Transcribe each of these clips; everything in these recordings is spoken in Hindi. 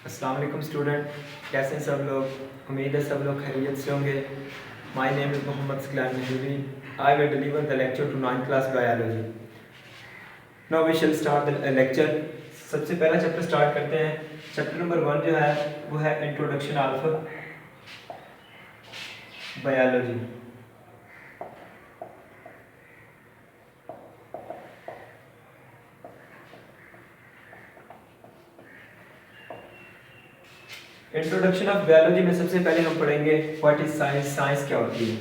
अस्सलाम वालेकुम स्टूडेंट, कैसे हैं सब लोग। उम्मीद है सब लोग खैरियत से होंगे। My name is Mohammad Salam Nahvi. I will deliver the lecture to 9th class biology. Now we shall start the lecture. सबसे पहला चैप्टर स्टार्ट करते हैं। चैप्टर नंबर 1 जो है वो है introduction of biology. Introduction of biology में सबसे पहले हम पढ़ेंगे व्हाट इज साइंस। साइंस क्या होती है।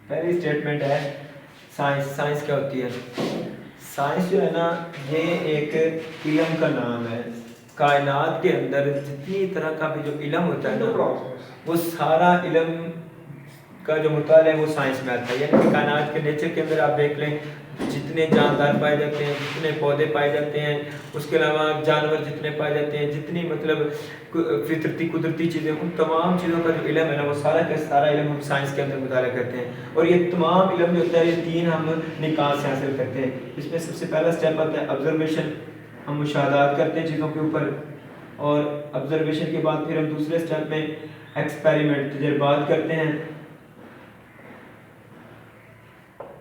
पहली स्टेटमेंट है साइंस। साइंस क्या होती है। साइंस जो है ना, ये एक इल्म का नाम है। कायनात के अंदर जितनी तरह का भी जो इल्म होता है ना, वो सारा इल्म का जो मुताला है वो साइंस में आता है। यानी कि कायनात के नेचर के अंदर आप देख लें, जितने जानदार पाए जाते हैं, जितने पौधे पाए जाते हैं, उसके अलावा जानवर जितने पाए जाते हैं, जितनी मतलब फितरती कुदरती चीज़ें, उन तमाम चीज़ों का जो इल्म है ना, वो सारा का सारा इल्म हम साइंस के अंदर मुताला करते हैं। और ये तमाम इल्म जो होता है, ये 3 हम निकात से हासिल करते हैं। इसमें सबसे पहला स्टेप आता है ऑब्जर्वेशन। हम मुशाहदात करते हैं चीज़ों के ऊपर, और ऑब्जर्वेशन के बाद फिर हम दूसरे स्टेप में एक्सपेरिमेंट तजर्बात करते हैं,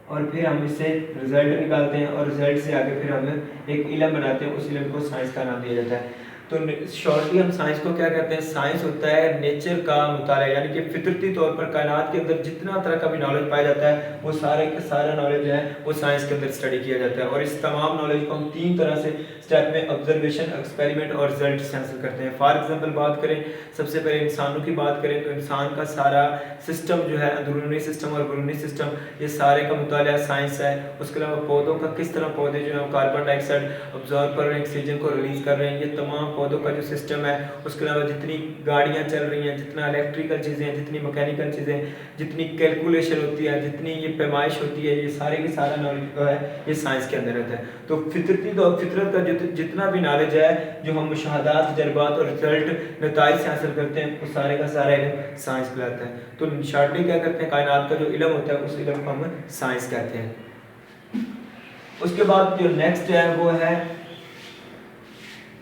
और फिर हम इससे रिजल्ट निकालते हैं, और रिजल्ट से आगे फिर हम एक इल्म बनाते हैं। उस इल्म को साइंस का नाम दिया जाता है। तो शॉर्टली हम साइंस को क्या कहते हैं। साइंस होता है नेचर का मुताला, यानी कि फितरती तौर पर कायनात के अंदर जितना तरह का भी नॉलेज पाया जाता है, वो सारे का सारा नॉलेज जो है वो साइंस के अंदर स्टडी किया जाता है। और इस तमाम नॉलेज को हम 3 तरह से स्टेप में ऑब्जर्वेशन, एक्सपेरिमेंट और रिजल्ट से हासिल करते हैं। फॉर एग्जाम्पल बात करें, सबसे पहले इंसानों की बात करें तो इंसान का सारा सिस्टम जो है, अंदरूनी सिस्टम और बैरूनी सिस्टम, ये सारे का मुताला साइंस है। उसके अलावा पौधों का किस तरह पौधे जो है कार्बन डाइऑक्साइड ऑब्जॉर्व कर रहे हैं, ऑक्सीजन को रिलीज कर रहे हैं, ये तमाम पौधों का जो सिस्टम है। उसके अलावा जितनी गाड़ियाँ चल रही हैं, जितना इलेक्ट्रिकल चीज़ें हैं, जितनी मैकेनिकल चीज़ें, जितनी कैलकुलेशन होती है, जितनी ये पैमाइश होती है, ये सारे की सारा नॉलेज जो है ये साइंस के अंदर रहता है। तो फितरत का जितना भी नॉलेज है, जो हम मुशाहदात, तजर्बात और रिजल्ट नताइज से हासिल करते हैं, वो सारे का सारा इल्म साइंस कहलाता है। तो शॉर्टली क्या करते हैं, कायनात का जो इल्म होता है उस इल्म को हम साइंस कहते हैं। उसके बाद जो नेक्स्ट है वो है,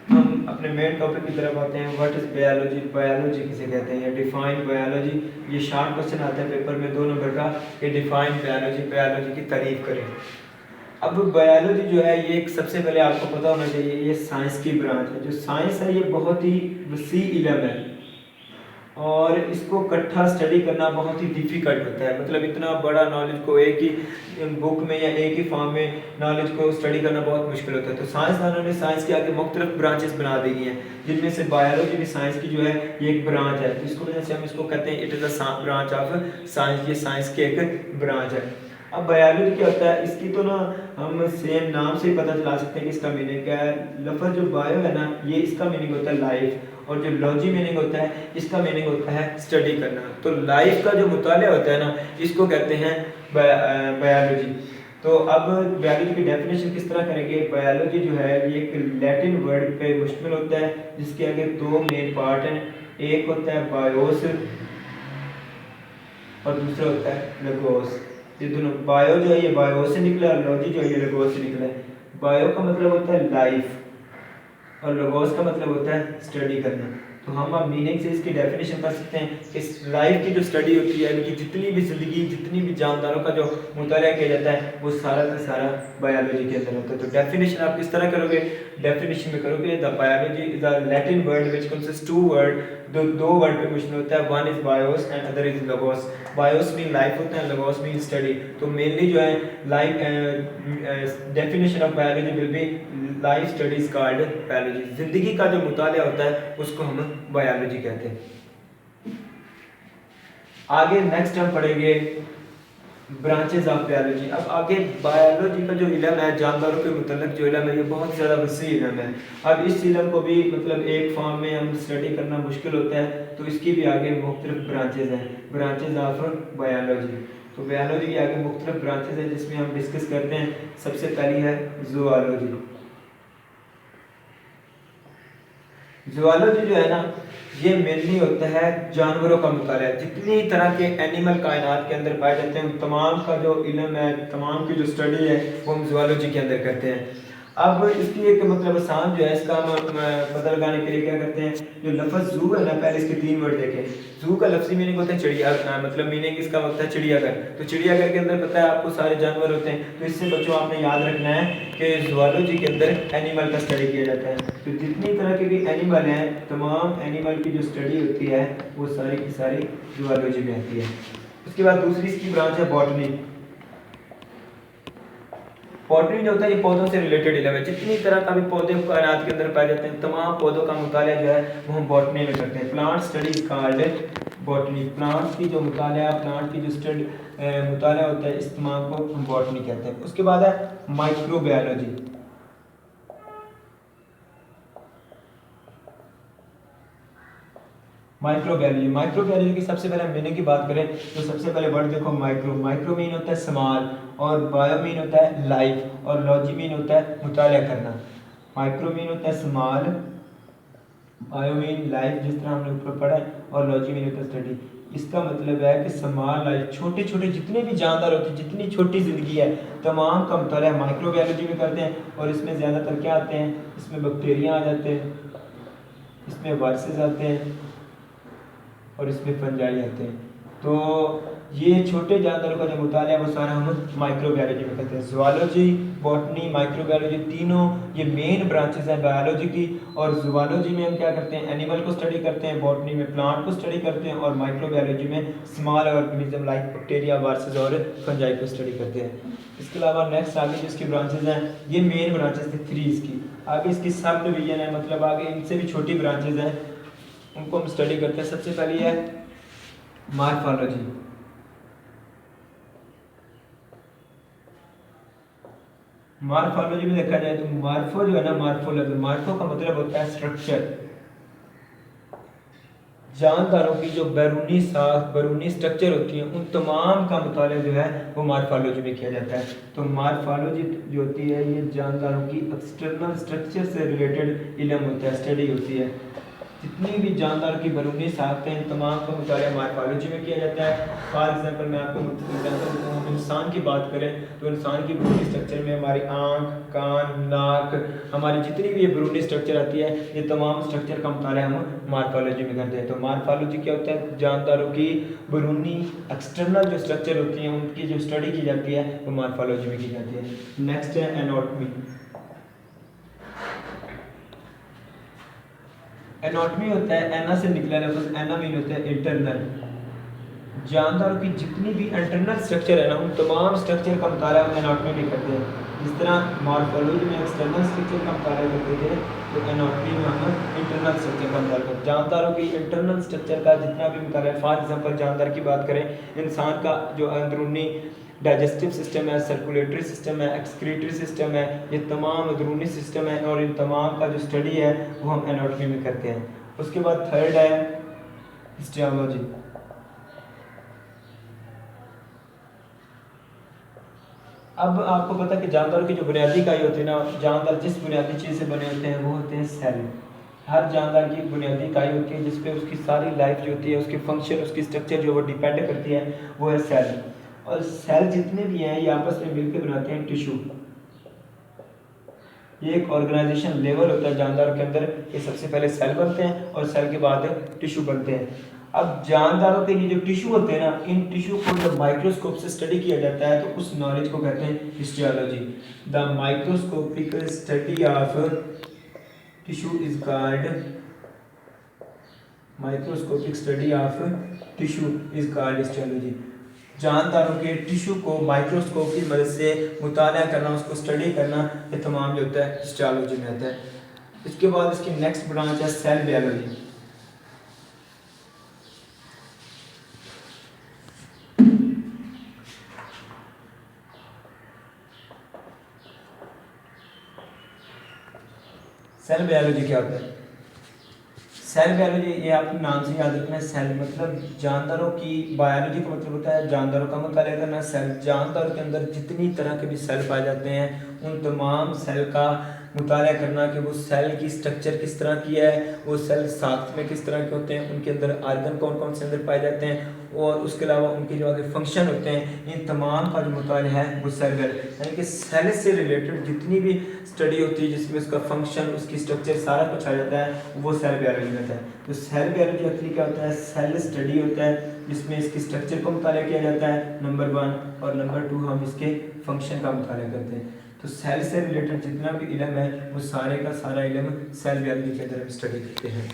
हम अपने मेन टॉपिक की तरफ आते हैं। What is biology. बायोलॉजी किसे कहते हैं, या डिफाइन बायोलॉजी। ये शार्ट क्वेश्चन आता है पेपर में 2 नंबर का, कि डिफाइन बायोलॉजी, बायोलॉजी की तारीफ करें। अब बायोलॉजी जो है ये एक, सबसे पहले आपको पता होना चाहिए, ये साइंस की ब्रांच है। जो साइंस है ये बहुत ही वसी इल्म है, और इसको इकट्ठा स्टडी करना बहुत ही डिफ़िकल्ट होता है। मतलब इतना बड़ा नॉलेज को एक ही बुक में या एक ही फॉर्म में नॉलेज को स्टडी करना बहुत मुश्किल होता है। तो साइंसदानों ने साइंस के आगे मुख्तलिफ ब्रांचेस बना दी हैं, जिनमें से बायोलॉजी भी साइंस की जो है ये एक ब्रांच है। तो इसको वजह से हम इसको कहते हैं it is a branch of science. ये साइंस की एक ब्रांच है। अब बायोलॉजी क्या होता है, इसकी तो ना हम सेम नाम से ही पता चला सकते हैं कि इसका मीनिंग क्या है। लफ्ज़ जो बायो है ना, ये इसका मीनिंग होता है लाइफ, और जो लॉजी मीनिंग होता है, इसका मीनिंग होता है स्टडी करना। तो लाइफ का जो मुताला होता है ना, इसको कहते हैं बायोलॉजी। तो अब बायोलॉजी की डेफिनेशन किस तरह करेंगे। बायोलॉजी जो है ये एक लैटिन वर्ड पे मुश्तमिल होता है, जिसके आगे 2 मेन पार्ट हैं। एक होता है बायोस और दूसरा होता है लगोस। ये दोनों, बायो जो है ये बायो से निकला, लॉजी जो है ये लगोस से निकला है। बायो का मतलब होता है लाइफ, और लोगोस का मतलब होता है स्टडी करना। तो हम अब मीनिंग से इसकी डेफिनेशन कर सकते हैं कि लाइफ की जो स्टडी होती है, यानी कि जितनी भी ज़िंदगी, जितनी भी जानदारों का जो मुताला किया जाता है, वो सारा का सारा बायोलॉजी के अंदर होता है। तो डेफिनेशन आप किस तरह करोगे, डेफिनेशन में करोगे the biology is a Latin word which consist 2 word, दो वर्ड पे मुश्तमिल होता है। One is BIOS and other is logos. BIOS mean life होता है, लोगोस मीन स्टडी। तो मेनली जो है life definition of biology will be life studies called biology. जिंदगी का जो मुताला होता है उसको हम बायोलॉजी कहते हैं। आगे नेक्स्ट हम पढ़ेंगे ब्रांचेस ऑफ बायोलॉजी। अब आगे बायोलॉजी का जो इल्म है, जानवरों के मुतल्लिक जो इल्म है, ये बहुत ज़्यादा वसी इल्म है। अब इस इल्म को भी मतलब एक फॉर्म में हम स्टडी करना मुश्किल होता है, तो इसकी भी आगे मुख्तलिफ ब्रांचेस हैं, ब्रांचेस ऑफ बायोलॉजी। तो बायोलॉजी की आगे मुख्तलिफ ब्रांचेस हैं, जिसमें हम डिस्कस करते हैं। सबसे पहली है जूलॉजी। जूलॉजी जो है ना, ये मेनली होता है जानवरों का मुताला। जितनी तरह के एनिमल कायनात के अंदर पाए जाते हैं, उन तमाम का जो इल्म है, तमाम की जो स्टडी है, वो हम जूलॉजी के अंदर करते हैं। अब इसकी एक मतलब आसान जो है इसका हम पता लगाने के लिए क्या करते हैं, जो लफ्ज़ जू है ना, पहले इसके 3 वर्ड देखें। जू का लफ्ज़ी मीनिंग होता है चिड़िया, मतलब मीनिंग इसका होता है चिड़ियाघर। तो चिड़ियाघर के अंदर पता है आपको सारे जानवर होते हैं। तो इससे बच्चों आपने याद रखना है कि ज़ूलॉजी के अंदर एनिमल का स्टडी किया जाता है। तो जितनी तरह के भी एनिमल हैं, तमाम एनिमल की जो स्टडी होती है वो सारी की सारी ज़ूलॉजी में आती है। उसके बाद दूसरी इसकी ब्रांच है बॉटनी। बॉटनी जो होता है ये पौधों से रिलेटेड इल्म है। जितनी तरह का भी पौधे कायनात के अंदर पाए जाते हैं, तमाम पौधों का मुताला जो है वो हम बॉटनी में करते हैं। Plant study is called botany. Plants की जो मुताला, प्लांट की जो स्टडी मुताला होता है, इस तमाम को हम बॉटनी कहते हैं। उसके बाद है माइक्रोबायोलॉजी। माइक्रोबायोलॉजी की सबसे पहले मीनिंग की बात करें तो सबसे पहले वर्ड देखो माइक्रो। माइक्रो मीन होता है स्मॉल, और बायो मीन होता है लाइफ, और लॉजी मीन होता है मुताला करना। माइक्रो मीन होता है स्मॉल, बायो मीन लाइफ जिस तरह हमने ऊपर पढ़ा है, और लॉजी मीन होता है स्टडी। इसका मतलब है कि स्मॉल लाइफ, छोटे छोटे जितने भी जानदार होते हैं, जितनी छोटी ज़िंदगी है, तमाम का मुताला माइक्रोबायोलॉजी में करते हैं। और इसमें ज़्यादातर क्या आते हैं, इसमें बैक्टीरिया आ जाते हैं, इसमें वायरसेस आते हैं, और इसमें फंजाई आते हैं। तो ये छोटे जानवरों का जो मुताला है वो सारा हम माइक्रोबायोलॉजी में करते हैं। ज़ूलॉजी, बॉटनी, माइक्रोबायोलॉजी तीनों ये मेन ब्रांचेस हैं बायोलॉजी की। और ज़ूलॉजी में हम क्या करते हैं, एनिमल को स्टडी करते हैं, बॉटनी में प्लांट को स्टडी करते हैं, और माइक्रोबायोलॉजी में small organism like bacteria, viruses और फंजाई को स्टडी करते हैं। इसके अलावा नेक्स्ट आगे जो इसकी ब्रांचेस हैं, ये मेन ब्रांचेस थे 3 इसकी। आगे इसकी सब डिवीजन है, मतलब आगे इनसे भी छोटी ब्रांचेस हैं, उनको हम स्टडी करते हैं। सबसे पहली है मॉर्फोलॉजी। मॉर्फोलॉजी में देखा जाए तो मॉर्फो जो है ना, मॉर्फो का मतलब होता है स्ट्रक्चर। जानदारों की जो बैरूनी साख, बैरूनी स्ट्रक्चर होती है, उन तमाम का मुताला जो है वो मॉर्फोलॉजी में किया जाता है। तो मॉर्फोलॉजी जो होती है ये जानदारों की एक्सटर्नल स्ट्रक्चर से रिलेटेड इल्म होता है, स्टडी होती है। जितनी भी जानदार की बैरूनी साख्तें हैं, तमाम का मुताला मॉर्फोलॉजी में किया जाता है। फॉर एग्जांपल मैं आपको एग्जांपल देता हूँ, हम इंसान की बात करें तो इंसान की बैरूनी स्ट्रक्चर में हमारी आँख, कान, नाक, हमारी जितनी भी ये बैरूनी स्ट्रक्चर आती है, ये तमाम स्ट्रक्चर का मुताला हम मॉर्फोलॉजी में करते हैं। तो मॉर्फोलॉजी क्या होता है, जानदारों की बैरूनी एक्सटर्नल जो स्ट्रक्चर होती हैं उनकी जो स्टडी की जाती है वो मॉर्फोलॉजी में की जाती है। नेक्स्ट है एनाटॉमी। एनाटॉमी होता है, एना से निकला लफ्ज़, एना मीन होता है इंटरनल। जानदारों की जितनी भी इंटरनल स्ट्रक्चर है ना, उन तमाम स्ट्रक्चर का मुताला हम एनाटॉमी में करते हैं। जिस तरह मॉर्फोलॉजी में एक्सटर्नल स्ट्रक्चर का मुताला करते थे, तो एनाटॉमी में हम इंटरनल स्ट्रक्चर का मुताला करते हैं। जानदारों की इंटरनल स्ट्रक्चर का जितना भी मुताला है, फॉर एग्जाम्पल जानदार की बात करें, इंसान का जो अंदरूनी डाइजेस्टिव सिस्टम है, सर्कुलेटरी सिस्टम है, एक्सक्रीटरी सिस्टम है, ये तमाम अंदरूनी सिस्टम है, और इन तमाम का जो स्टडी है वो हम एनाटॉमी में करते हैं। उसके बाद थर्ड है हिस्टोलॉजी। अब आपको पता है कि जानदारों की जो बुनियादी इकाई होती है ना, जानदार जिस बुनियादी चीज़ से बने होते हैं वो होते हैं सेल। हर जानदार की बुनियादी इकाई होती है जिस पे उसकी सारी लाइफ जो होती है, उसकी फंक्शन, उसकी स्ट्रक्चर जो वो डिपेंड करती है, वो है सेल। और सेल जितने भी हैं ये आपस में मिलकर बनाते हैं टिश्यू। ये एक ऑर्गेनाइजेशन लेवल होता है जानदारों के अंदर। ये सबसे पहले सेल बनते हैं और सेल के बाद टिश्यू बनते हैं। अब जानदारों के ये जो टिश्यू होते हैं ना, इन टिश्यू को जब माइक्रोस्कोप से स्टडी किया जाता है तो उस नॉलेज को कहते हैं histology. The microscopic study of tissue is called, microscopic study of tissue is called histology. जानदारों के टिश्यू को माइक्रोस्कोप की मदद से मुताला करना, उसको स्टडी करना, ये तमाम जो होता है हिस्टोलॉजी में आता है। इसके बाद इसकी नेक्स्ट ब्रांच है सेल बायोलॉजी। सेल बायोलॉजी क्या होता है? सेल बायोलॉजी ये आपके नाम से याद रखना है। सेल मतलब जानदारों की, बायोलॉजी का मतलब होता है जानदारों का मुताला करना। सेल, जानदारों के अंदर जितनी तरह के भी सेल पाए जाते हैं उन तमाम सेल का मुताला करना कि वो सेल की स्ट्रक्चर किस तरह की है, वो सेल साख्त में किस तरह के होते हैं, उनके अंदर आर्गन कौन कौन से अंदर पाए जाते हैं, और उसके अलावा उनके जो आगे फंक्शन होते हैं, इन तमाम का जो मुताला है वो सेल बायोलॉजी, यानी कि सेल से रिलेटेड जितनी भी स्टडी होती है जिसमें उसका फंक्शन, उसकी स्ट्रक्चर सारा कुछ आ जाता है, वो सेल बायोलॉजी में होता है। तो सेल बायोलॉजी एक्चुअली क्या होता है, सेल स्टडी होता है जिसमें इसकी स्ट्रक्चर को मुताला किया जाता है नंबर 1, और नंबर 2 हम इसके फंक्शन का मुताला करते हैं। तो सेल से रिलेटेड जितना भी इल्म है वो सारे का सारा इल्म सेल बायोलॉजी के अंदर हम स्टडी करते हैं।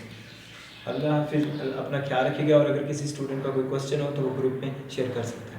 अल्लाह हाफिज़, अपना ख्याल रखिएगा, और अगर किसी स्टूडेंट का कोई क्वेश्चन हो तो वो ग्रुप में शेयर कर सकते हैं।